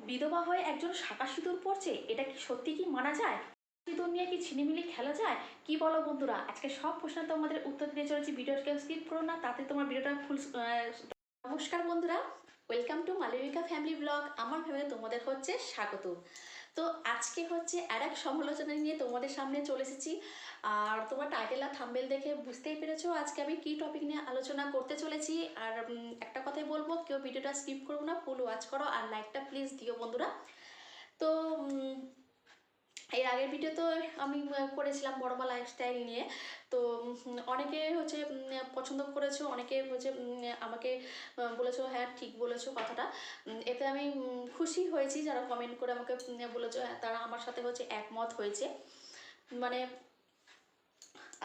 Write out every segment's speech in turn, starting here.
বিধবা হয়ে একজন শাঁকা সিঁদুর পরছে, এটা কি সত্যি কি মানা যায়? সিঁদুর নিয়ে কি ছিনিমিনি খেলা যায়? কি বলো বন্ধুরা? আজকে সব প্রশ্ন তোমাদের উত্তর দিতে চলেছি, ভিডিওটাকে স্কিপ করো না, তাতে তোমার ভিডিওটা ফুল। নমস্কার বন্ধুরা, welcome to Malabika family blog. আমার ফ্যামিলি তোমাদের হচ্ছে স্বাগত। তো আজকে হচ্ছে আর এক সমালোচনা নিয়ে তোমাদের সামনে চলে এসেছি। আর তোমার টাইটেল আর থাম্বনেল দেখে বুঝতেই পেরেছো আজকে আমি কি টপিক নিয়ে আলোচনা করতে চলেছি। আর একটা কথাই বলবো, কেউ ভিডিওটা স্কিপ করবো না, ফুল ওয়াচ করো আর লাইকটা প্লিজ দিও বন্ধুরা। তো এর আগের ভিডিও তো আমি করেছিলাম বড়মা লাইফস্টাইল নিয়ে। তো অনেকে হচ্ছে পছন্দ করেছো, অনেকে হচ্ছে আমাকে বলেছো হ্যাঁ ঠিক বলেছো কথাটা। এতে আমি খুশি হয়েছি, যারা কমেন্ট করে আমাকে বলেছো তারা আমার সাথে হচ্ছে একমত হয়েছে। মানে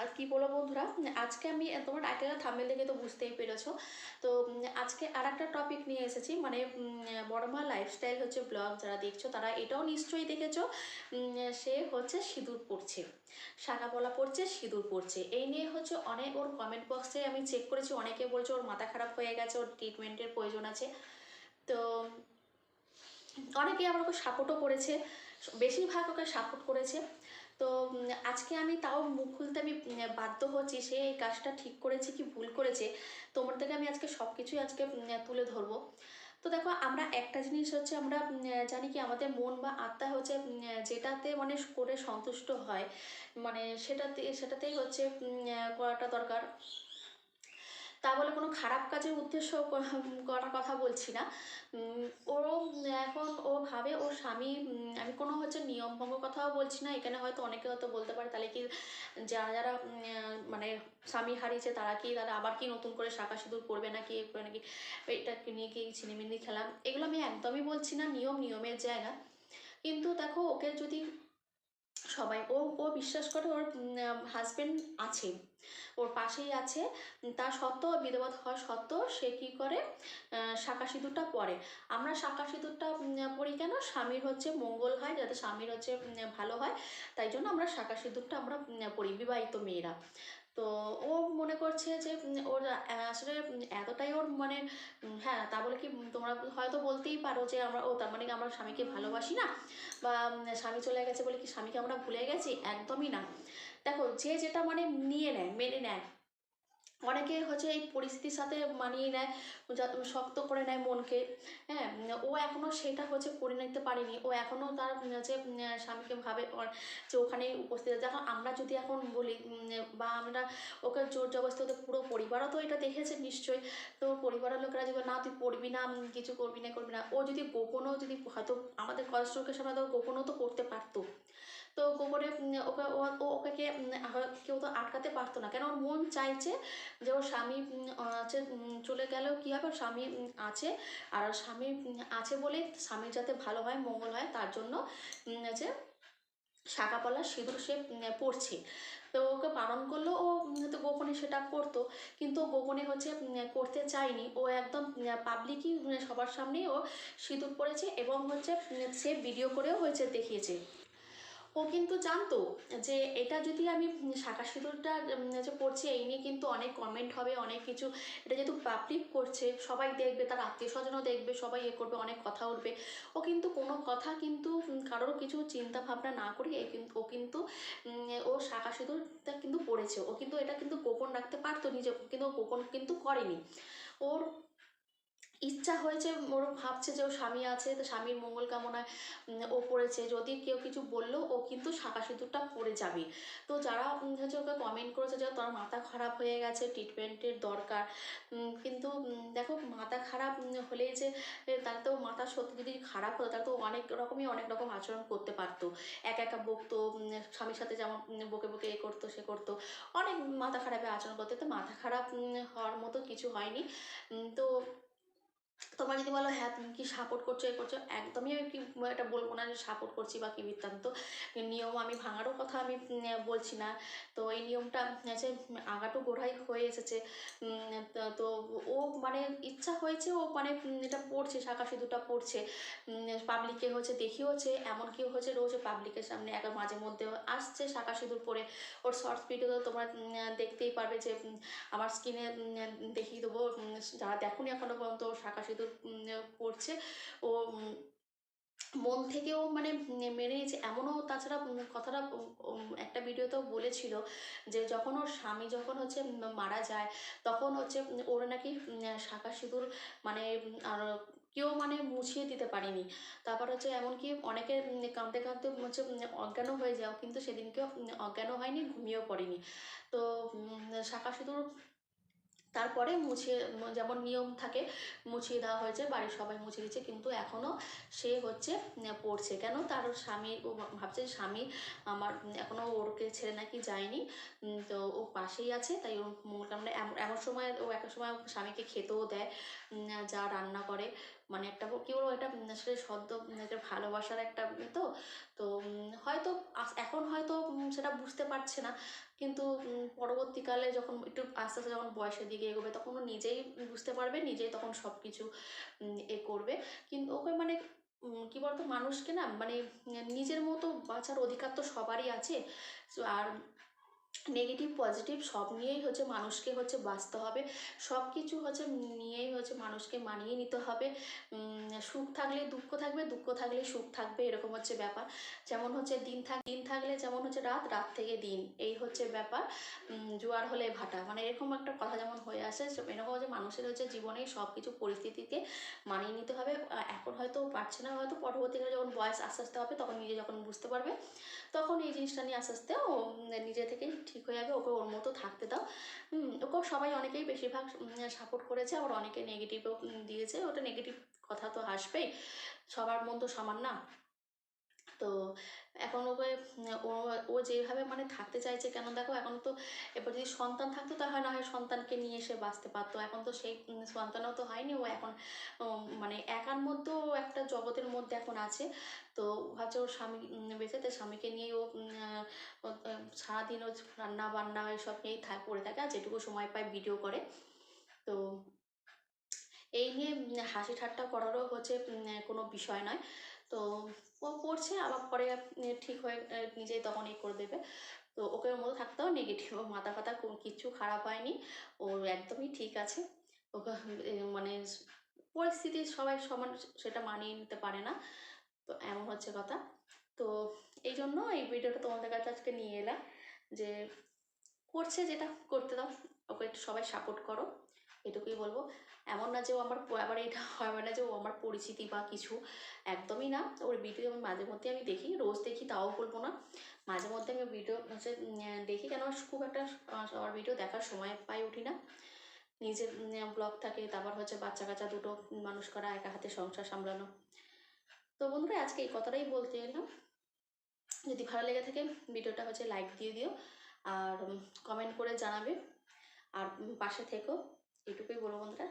আর কি বলবো বন্ধুরা, আজকে আমি তোমার টাইটেল থাম্বনেল দেখে তো বুঝতেই পেরেছো। তো আজকে আর একটা টপিক নিয়ে এসেছি, মানে বড়মা লাইফস্টাইল হচ্ছে ব্লগ যারা দেখছো তারা এটাও নিশ্চয়ই দেখেছো। সে হচ্ছে সিঁদুর পরছে, শাঁকা পলা পরছে, সিঁদুর পরছে, এই নিয়ে হচ্ছে অনেক ওর কমেন্ট বক্সে আমি চেক করেছি, অনেকে বলছে ওর মাথা খারাপ হয়ে গেছে, ওর ট্রিটমেন্টের প্রয়োজন আছে। তো অনেকে আমার ওকে সাপোর্টও করেছে, বেশিরভাগ ওকে সাপোর্ট করেছে। তো আজকে আমি তাও মুখ খুলতে আমি বাধ্য হচ্ছি, সে এই কাজটা ঠিক করেছে কি ভুল করেছে, তোমার থেকে আমি আজকে সব কিছুই আজকে তুলে ধরবো। তো দেখো, আমরা একটা জিনিস হচ্ছে আমরা জানি কি আমাদের মন বা আত্মা হচ্ছে যেটাতে মানে করে সন্তুষ্ট হয়, মানে সেটাতেই হচ্ছে করাটা দরকার। তা বলে কোনো খারাপ কাজের উদ্দেশ্য করার কথা বলছি না। ও এখন ও ভাবে ওর স্বামী, আমি কোনো হচ্ছে নিয়ম ভঙ্গ কথাও বলছি না এখানে। হয়তো অনেকে হয়তো বলতে পারে তাহলে কি যারা যারা মানে স্বামী হারিয়েছে তারা আবার কি নতুন করে শাঁকা সিঁদুর পরবে নাকি, নাকি এটা নিয়ে কি ছিনিমিনি খেলা, এগুলো আমি একদমই বলছি না। নিয়মের জায়গা। কিন্তু দেখো, ওকে যদি সবাই ও ও বিশ্বাস করে ওর হাজবেন্ড আছে, ওর পাশেই আছে, তা সত্ত্বেও বিধবা হওয়া সত্ত্বেও সে কী করে শাঁকা সিঁদুরটা পরে। আমরা শাঁকা সিঁদুরটা পরি কেন? স্বামীর হচ্ছে মঙ্গল হয়, যাতে স্বামীর হচ্ছে ভালো হয়, তাই জন্য আমরা শাঁকা সিঁদুরটা আমরা পরি, বিবাহিত মেয়েরা। তো ও মনে করছে যে ওর আসলে এতটাই ওর মানে হ্যাঁ, তা বলে কি তোমরা হয়তো বলতেই পারো যে আমরা তার মানে কি আমরা স্বামীকে ভালোবাসি না, বা স্বামী চলে গেছে বলে কি স্বামীকে আমরা ভুলে গেছি? একদমই না। দেখো, যে যেটা মানে নিয়ে নেয়, মেনে নেয়, অনেকে হচ্ছে এই পরিস্থিতির সাথে মানিয়ে নেয়, শক্ত করে নেয় মনকে। হ্যাঁ, ও এখনও সেটা হচ্ছে করে নিতে পারেনি, ও এখনও তার যে স্বামীকে ভাবে যে ওখানেই উপস্থিত আছে। এখন আমরা যদি এখন বলি বা আমরা ওকে জোর জবরদস্তি, ওদের পুরো পরিবারও তো এটা দেখেছে নিশ্চয়ই। তো পরিবারের লোকেরা যদি না তুই পড়বি না, কিছু করবি না, ও যদি গোপনও যদি হয়তো আমাদের কষ্টকে সামনে তো গোপনও তো করতে পারতো। তো গোপনে ওকে ওকে কেউ তো আটকাতে পারতো না, কেন ওর মন চাইছে যে ওর স্বামী হচ্ছে চলে গেলেও কী হবে, ওর স্বামী আছে। আর স্বামী আছে বলে স্বামীর যাতে ভালো হয়, মঙ্গল হয়, তার জন্য হচ্ছে শাঁকা পলা সিঁদুর সে পরছে। তো ওকে বারণ করলো, ও তো গোপনে সেটা করতো, কিন্তু ও গোপনে হচ্ছে করতে চায়নি। ও একদম পাবলিকই সবার সামনেই ও সিঁদুর পরেছে, এবং হচ্ছে সে ভিডিও করেও হয়েছে দেখিয়েছে। ও কিন্তু জানতো যে এটা যদি আমি শাঁকা সিঁদুরটা যে পড়ছি, এই নিয়ে কিন্তু অনেক কমেন্ট হবে, অনেক কিছু। এটা যেহেতু পাবলিক করছে, সবাই দেখবে, তার আত্মীয় স্বজনও দেখবে, সবাই করবে, অনেক কথা উঠবে। ও কিন্তু কোনো কথা কিন্তু কারোর কিছু চিন্তা ভাবনা না করে ও কিন্তু ও শাঁকা সিঁদুরটা কিন্তু পড়েছে। ও কিন্তু এটা কিন্তু গোপন রাখতে পারতো নিজে, কিন্তু ও গোপন কিন্তু করেনি। ওর ইচ্ছা হয়েছে, ওর ভাবছে যে ওর স্বামী আছে, তো স্বামীর মঙ্গল কামনায় ও পড়েছে। যদি কেউ কিছু বললো, ও কিন্তু শাঁকা সিঁদুরটা পড়ে যাবে। তো যারা হচ্ছে ওকে কমেন্ট করেছে যে তোর মাথা খারাপ হয়ে গেছে, ট্রিটমেন্টের দরকার, কিন্তু দেখো, মাথা খারাপ হলে যে তার তো মাথা সত্যি যদি খারাপ হতো, তাহলে তো অনেক রকম আচরণ করতে পারতো। একা বকতো, স্বামীর সাথে যেমন বকে বকে এ করতো সে করতো, অনেক মাথা খারাপে আচরণ করতো। তো মাথা খারাপ হওয়ার মতো কিছু হয়নি। তো তোমরা যদি বলো হ্যাঁ তুমি কি সাপোর্ট করছো, এ করছো, একদমই আমি কি এটা বলবো না যে সাপোর্ট করছি বা কি বৃত্তান্ত। নিয়ম আমি ভাঙারও কথা আমি বলছি না। তো এই নিয়মটা হচ্ছে আগাটু গোড়াই হয়ে এসেছে। তো ও মানে ইচ্ছা হয়েছে, ও মানে এটা পড়ছে, শাঁকা সিঁদুরটা পড়ছে, পাবলিককে হচ্ছে দেখিয়েওছে, এমনকি হচ্ছে রোজ পাবলিকের সামনে মাঝে মধ্যে আসছে শাঁকা সিঁদুর পরে। ওর শর্টস ভিডিও তোমরা দেখতেই পারবে, যে আমার স্ক্রিনে দেখিয়ে দেবো, যারা দেখোনি এখনো পর্যন্ত শাঁকা সিঁদুর পড়ছে। ও মন থেকেও মানে মেনে নিয়েছে এমনও। তাছাড়া কথাটা একটা ভিডিওতেও বলেছিল যে যখন ওর স্বামী যখন হচ্ছে মারা যায়, তখন হচ্ছে ওর নাকি শাঁখা সিঁদুর মানে আর কেউ মানে মুছিয়ে দিতে পারেনি। তারপর হচ্ছে এমনকি অনেকে কাঁদতে কাঁদতে হচ্ছে অজ্ঞানও হয়ে যাও, কিন্তু সেদিনকেও অজ্ঞানও হয়নি, ঘুমিয়েও পড়েনি। তো শাঁখা সিঁদুর তারপরে মুছিয়ে যেমন নিয়ম থাকে মুছিয়ে দেওয়া হয়েছে, বাড়ির সবাই মুছিয়ে দিচ্ছে, কিন্তু এখনও সে হচ্ছে পড়ছে। কেন? তার স্বামী, ও ভাবছে যে স্বামী আমার এখনও ওরকে ছেড়ে নাকি যায়নি, তো ও পাশেই আছে, তাই ওর কারণে এমন এমন সময় ও একটা সময় স্বামীকে খেতেও দেয়, যা রান্না করে, মানে একটা কি বলবো, এটা আসলে সদ্য একটা ভালোবাসার একটা তো তো হয়তো এখন হয়তো সেটা বুঝতে পারছে না, কিন্তু পরবর্তীকালে যখন একটু আস্তে আস্তে যখন বয়সের দিকে এগোবে, তখন ও নিজেই বুঝতে পারবে, নিজেই তখন সব কিছু এ করবে। কিন্তু ওকে মানে কি বলতো, মানুষকে না মানে নিজের মতো বাঁচার অধিকার তো সবারই আছে। আর নেগেটিভ পজিটিভ সব নিয়েই হচ্ছে মানুষকে হচ্ছে বাঁচতে হবে, সব কিছু হচ্ছে নিয়েই হচ্ছে মানুষকে মানিয়ে নিতে হবে। সুখ থাকলে দুঃখ থাকবে, দুঃখ থাকলে সুখ থাকবে, এরকম হচ্ছে ব্যাপার। যেমন হচ্ছে দিন থাকলে যেমন হচ্ছে রাত, রাত থেকে দিন, এই হচ্ছে ব্যাপার। জোয়ার হলে ভাটা, মানে এরকম একটা কথা যেমন হয়ে আসে, এরকম হচ্ছে মানুষের হচ্ছে জীবনে সব কিছু পরিস্থিতিকে মানিয়ে নিতে হবে। এখন হয়তো পারছে না, হয়তো পরবর্তীকালে যখন বয়স আস্তে আস্তে হবে, তখন নিজে যখন বুঝতে পারবে, তখন এই জিনিসটা নিয়ে আস্তে আস্তে ও নিজে থেকেই ঠিক হয়ে যাবে। ওকে ওর মতো থাকতে দাও। ওকেও সবাই অনেকেই বেশিরভাগ সাপোর্ট করেছে, আবার অনেকে নেগেটিভও দিয়েছে। ওটা নেগেটিভ কথা তো আসবেই, সবার মন তো সমান না। তো এখন ওকে ও ও যেভাবে মানে থাকতে চাইছে, কেন দেখো এখন তো, এবার যদি সন্তান থাকতো তা হয় না হয় সন্তানকে নিয়ে এসে বাঁচতে পারতো, এখন তো সেই সন্তানও তো হয়নি। ও এখন মানে একার মধ্যেও একটা জগতের মধ্যে এখন আছে। তো ভাবছে ওর স্বামী বেঁচে, তাই স্বামীকে নিয়েই ও সারাদিন ও রান্না বান্না এসব নিয়েই পড়ে থাকে, আর যেটুকু সময় পায় ভিডিও করে। তো এই নিয়ে হাসি ঠাট্টা করারও হচ্ছে কোনো বিষয় নয়। তো ও করছে, আবার পরে ঠিক হয়ে নিজেই তখন এই করে দেবে। তো ওকে ওর মতো থাকতে হবে, নেগেটিভ মাথা ফাতা কিচ্ছু খারাপ হয়নি, ও একদমই ঠিক আছে। ওকে মানে পরিস্থিতি সবাই সমান সেটা মানিয়ে নিতে পারে না, তো এমন হচ্ছে কথা। তো এই জন্য এই ভিডিওটা তোমাদের কাছে আজকে নিয়ে এলাম, যে করছে যেটা করতে দাও, ওকে একটু সবাই সাপোর্ট করো, এটুকুই বলবো। এমন না যে ও আমার আবার এটা হবে না যে ও আমার পরিচিতি বা কিছু, একদমই না। ওর ভিডিও আমি মাঝে মধ্যে আমি দেখি, রোজ দেখি তাও বলবো না, মাঝে মধ্যে আমি ভিডিও হচ্ছে দেখি, কেন খুব একটা আমার ভিডিও দেখার সময় পাই উঠি না। নিজের ব্লগ থাকে, তারপর হচ্ছে বাচ্চা কাচ্চা দুটো মানুষ করা, একা হাতে সংসার সামলানো। তো বন্ধুরা আজকে এই কথাটাই বলতে এলাম। যদি ভালো লেগে থাকে ভিডিওটা হচ্ছে লাইক দিয়ে দিও, আর কমেন্ট করে জানাবে, আর পাশে থেকো, এটুকুই বলবো বন্ধুরা।